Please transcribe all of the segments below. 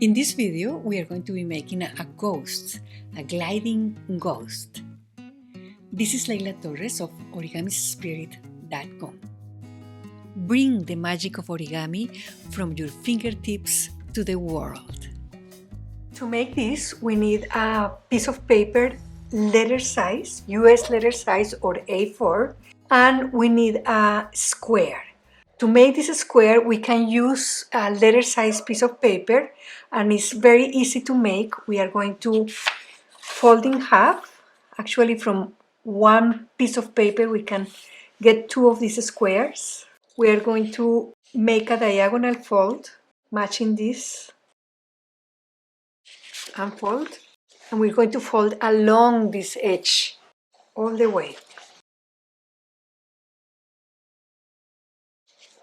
In this video, we are going to be making a ghost, a gliding ghost. This is Leila Torres of origamispirit.com. Bring the magic of origami from your fingertips to the world. To make this, we need a piece of paper, letter size, US letter size or A4, and we need a square. To make this square, we can use a letter size piece of paper, and it's very easy to make. We are going to fold in half. Actually, from one piece of paper, we can get two of these squares. We are going to make a diagonal fold, matching this, and fold. And we're going to fold along this edge, all the way.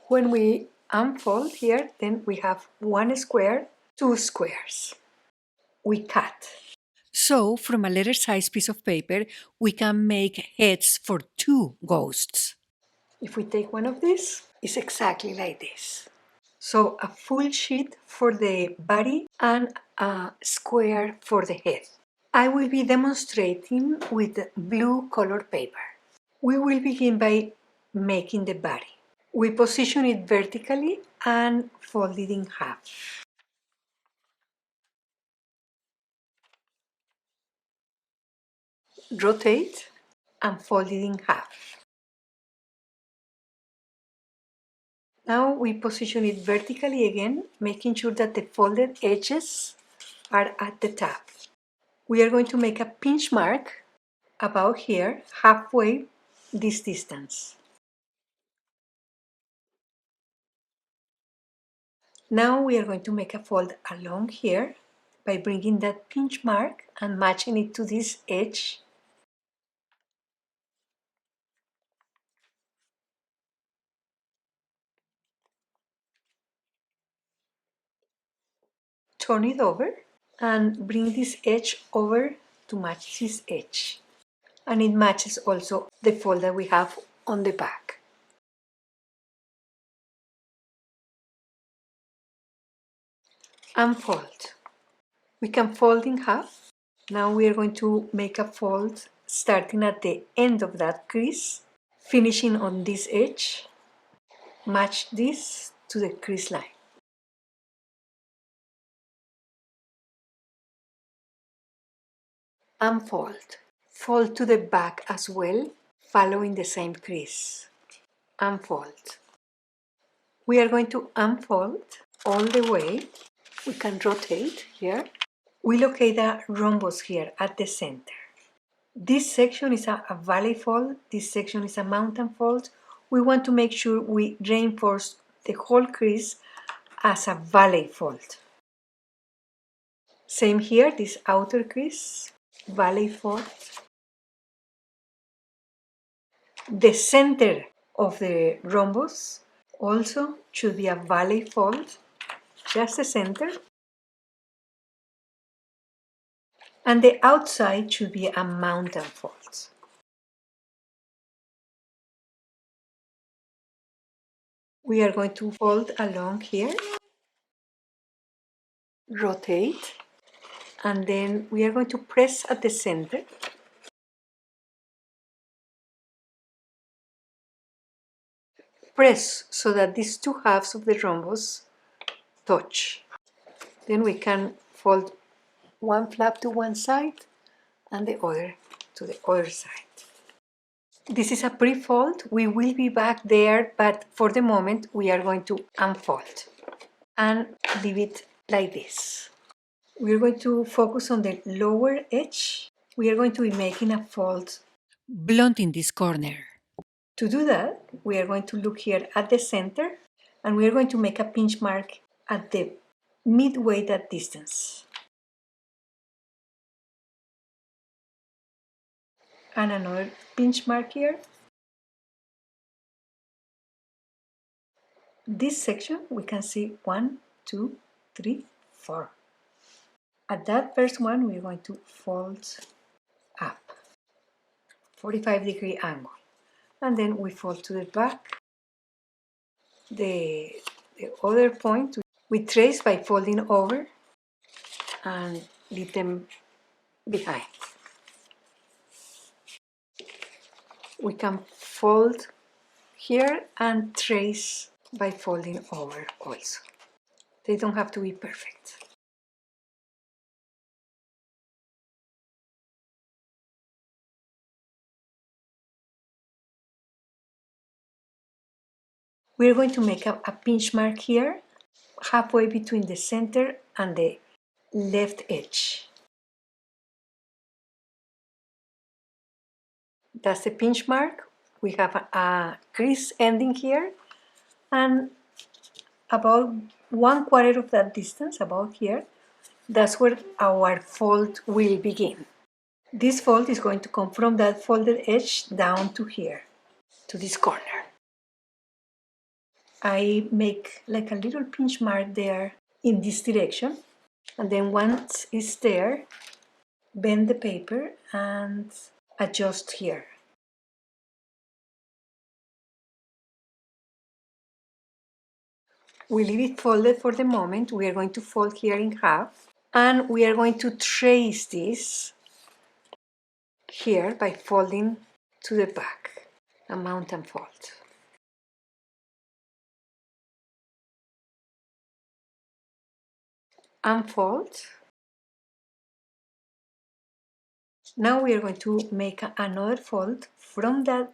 When we unfold here, then we have one square, two squares. We cut. So, from a letter size piece of paper, we can make heads for two ghosts. If we take one of these, it's exactly like this. So, a full sheet for the body and a square for the head. I will be demonstrating with blue colored paper. We will begin by making the body. We position it vertically and fold it in half. Rotate and fold it in half. Now we position it vertically again, making sure that the folded edges are at the top. We are going to make a pinch mark about here, halfway this distance. Now we are going to make a fold along here by bringing that pinch mark and matching it to this edge. Turn it over and bring this edge over to match this edge. And it matches also the fold that we have on the back. Unfold. We can fold in half. Now we are going to make a fold starting at the end of that crease, finishing on this edge. Match this to the crease line. Unfold. Fold to the back as well, following the same crease. Unfold. We are going to unfold all the way. We can rotate here. We locate a rhombus here at the center. This section is a valley fold. This section is a mountain fold. We want to make sure we reinforce the whole crease as a valley fold. Same here, this outer crease, valley fold. The center of the rhombus also should be a valley fold, just the center. And the outside should be a mountain fold. We are going to fold along here, rotate, and then we are going to press at the center. Press so that these two halves of the rhombus touch. Then we can fold one flap to one side and the other to the other side. This is a pre-fold. We will be back there, but for the moment we are going to unfold and leave it like this. We are going to focus on the lower edge. We are going to be making a fold blunt in this corner. To do that, we are going to look here at the center and we are going to make a pinch mark at the midway that distance. And another pinch mark here. This section we can see 1, 2, 3, 4. At that first one we're going to fold up, 45-degree angle. And then we fold to the back. The other point we trace by folding over and leave them behind. We can fold here and trace by folding over also. They don't have to be perfect. We're going to make a pinch mark here, halfway between the center and the left edge. That's the pinch mark. We have a crease ending here, and about 1/4 of that distance, about here, that's where our fold will begin. This fold is going to come from that folded edge down to here, to this corner. I make like a little pinch mark there in this direction, and then once it's there, bend the paper and adjust here. We leave it folded for the moment. We are going to fold here in half, and we are going to trace this here by folding to the back, a mountain fold. Unfold. Now we are going to make another fold from that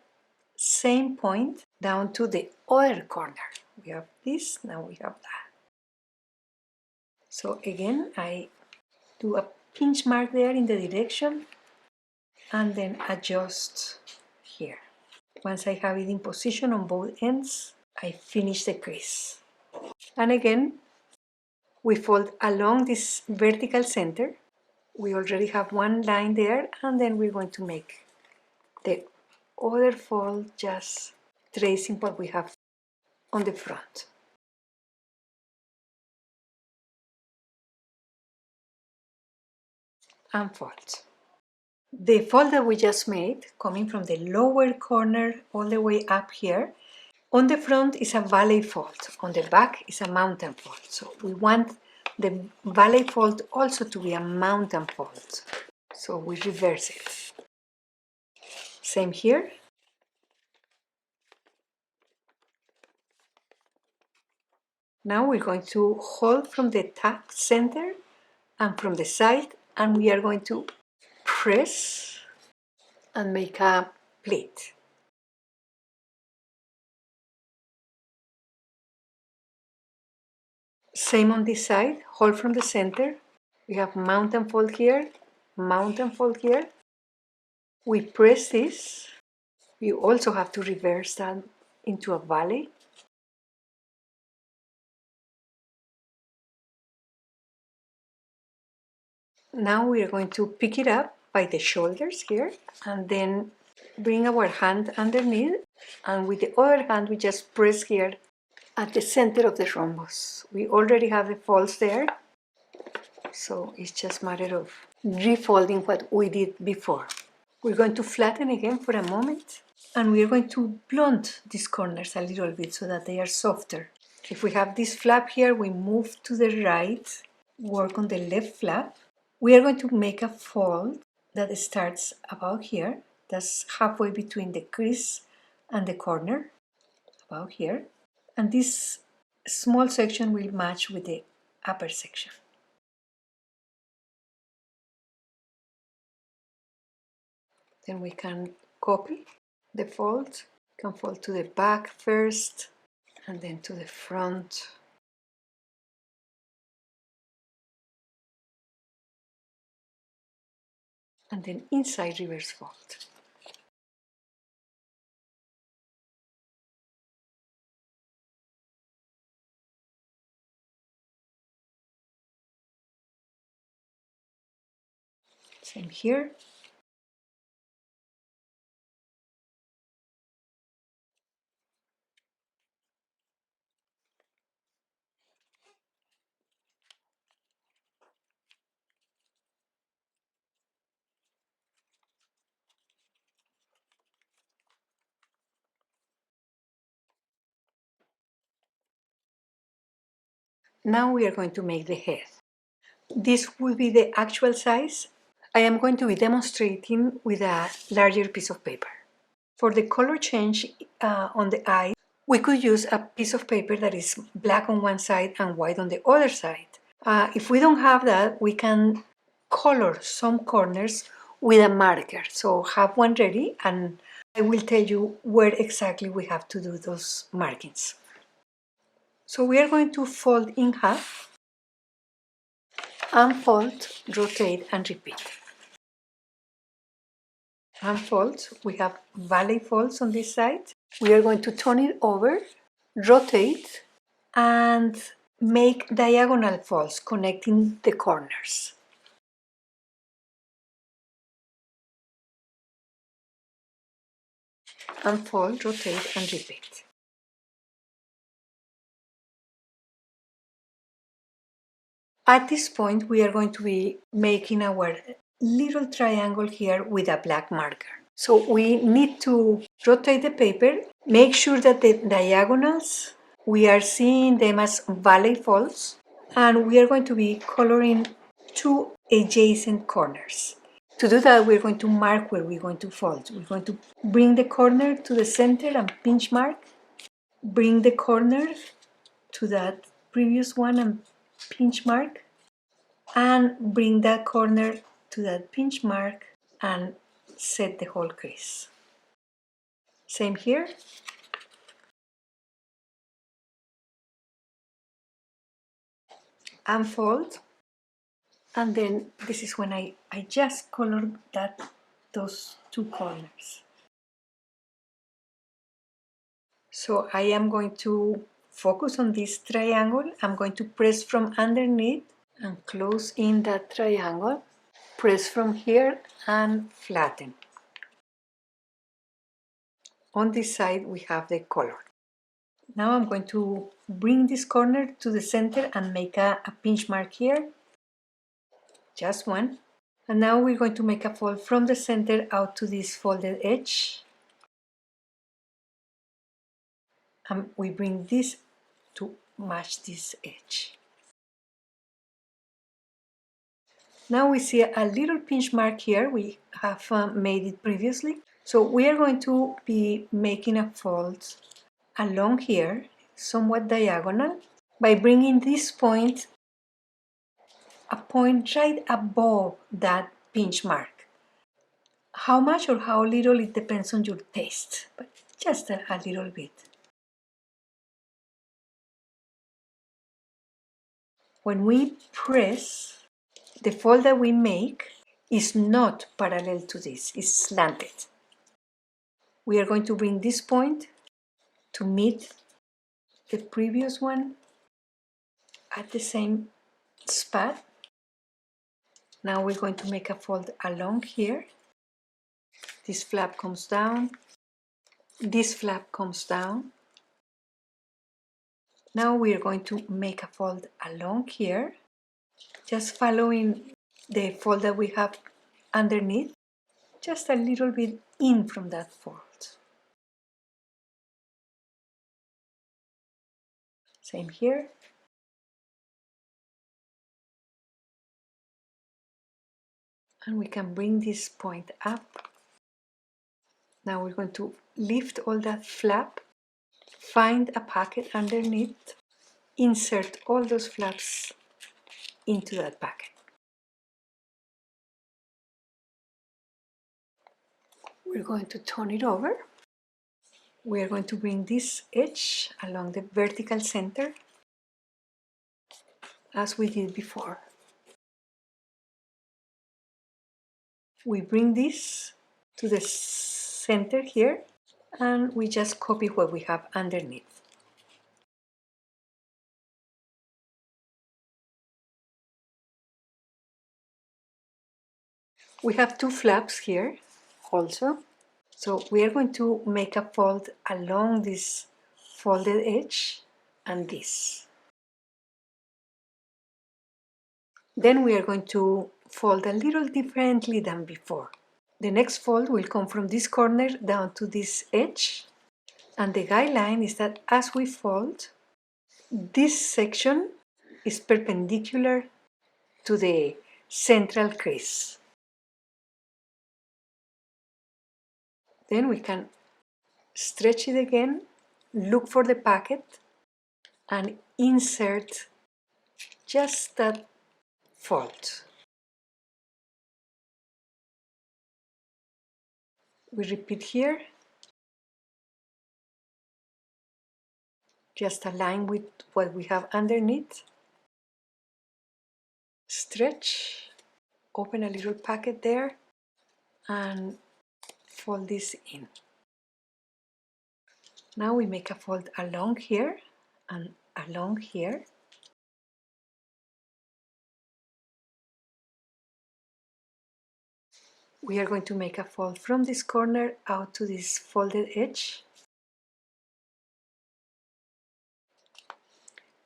same point down to the other corner. We have this, now we have that. So again, I do a pinch mark there in the direction and then adjust here. Once I have it in position on both ends, I finish the crease. And again, we fold along this vertical center. We already have one line there, and then we're going to make the other fold just tracing what we have on the front. Unfold. The fold that we just made, coming from the lower corner all the way up here, on the front is a valley fold, on the back is a mountain fold. So we want the valley fold also to be a mountain fold. So we reverse it. Same here. Now we're going to hold from the top center and from the side, and we are going to press and make a pleat. Same on this side, hold from the center. We have mountain fold here, mountain fold here. We press this. We also have to reverse that into a valley. Now we are going to pick it up by the shoulders here and then bring our hand underneath, and with the other hand we just press here at the center of the rhombus. We already have the folds there, so it's just a matter of refolding what we did before. We're going to flatten again for a moment, and we're going to blunt these corners a little bit so that they are softer. If we have this flap here, we move to the right, work on the left flap. We are going to make a fold that starts about here. That's halfway between the crease and the corner, about here. And this small section will match with the upper section. Then we can copy the fold. We can fold to the back first and then to the front. And then inside reverse fold. Same here. Now we are going to make the head. This will be the actual size. I am going to be demonstrating with a larger piece of paper. For the color change on the eye, we could use a piece of paper that is black on one side and white on the other side. If we don't have that, we can color some corners with a marker. So have one ready and I will tell you where exactly we have to do those markings. So we are going to fold in half, unfold, rotate and repeat. Unfold, we have valley folds on this side. We are going to turn it over, rotate and make diagonal folds connecting the corners. Unfold, rotate and repeat. At this point, we are going to be making our little triangle here with a black marker. So we need to rotate the paper, make sure that the diagonals, we are seeing them as valley folds, and we are going to be coloring two adjacent corners. To do that, we're going to mark where we're going to fold. We're going to bring the corner to the center and pinch mark, bring the corner to that previous one and pinch mark, and bring that corner to that pinch mark and set the whole crease. Same here. Unfold, and then this is when I just colored those two corners. So I am going to focus on this triangle. I'm going to press from underneath and close in that triangle. Press from here and flatten. On this side we have the color. Now I'm going to bring this corner to the center and make a pinch mark here. Just one. And now we're going to make a fold from the center out to this folded edge. And we bring this to match this edge. Now we see a little pinch mark here. We have made it previously. So we are going to be making a fold along here, somewhat diagonal, by bringing this point, a point right above that pinch mark. How much or how little, it depends on your taste, but just a little bit. When we press, the fold that we make is not parallel to this, it's slanted. We are going to bring this point to meet the previous one at the same spot. Now we're going to make a fold along here. This flap comes down. This flap comes down. Now we're going to make a fold along here, just following the fold that we have underneath, just a little bit in from that fold. Same here. And we can bring this point up. Now we're going to lift all that flap, find a pocket underneath, insert all those flaps into that pocket. We're going to turn it over. We're going to bring this edge along the vertical center as we did before. We bring this to the center here and we just copy what we have underneath. We have two flaps here also, so we are going to make a fold along this folded edge and this. Then we are going to fold a little differently than before. The next fold will come from this corner down to this edge, and the guideline is that as we fold, this section is perpendicular to the central crease. Then we can stretch it again, look for the pocket, and insert just that fold. We repeat here, just align with what we have underneath, stretch, open a little pocket there, and fold this in. Now we make a fold along here and along here. We are going to make a fold from this corner out to this folded edge.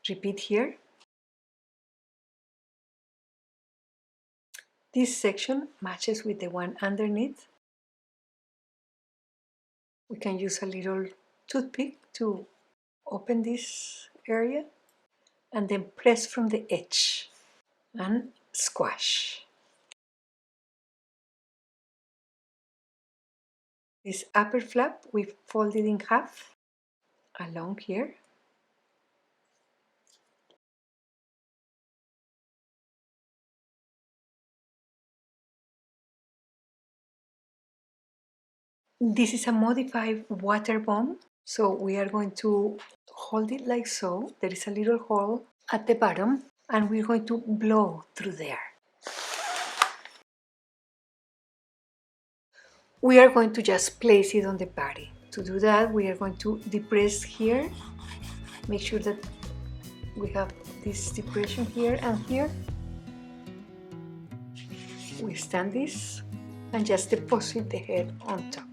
Repeat here. This section matches with the one underneath. We can use a little toothpick to open this area and then press from the edge and squash. This upper flap we folded in half along here. This is a modified water bomb, so we are going to hold it like so. There is a little hole at the bottom and we're going to blow through there. We are going to just place it on the body. To do that, we are going to depress here. Make sure that we have this depression here and here. We stand this and just deposit the head on top.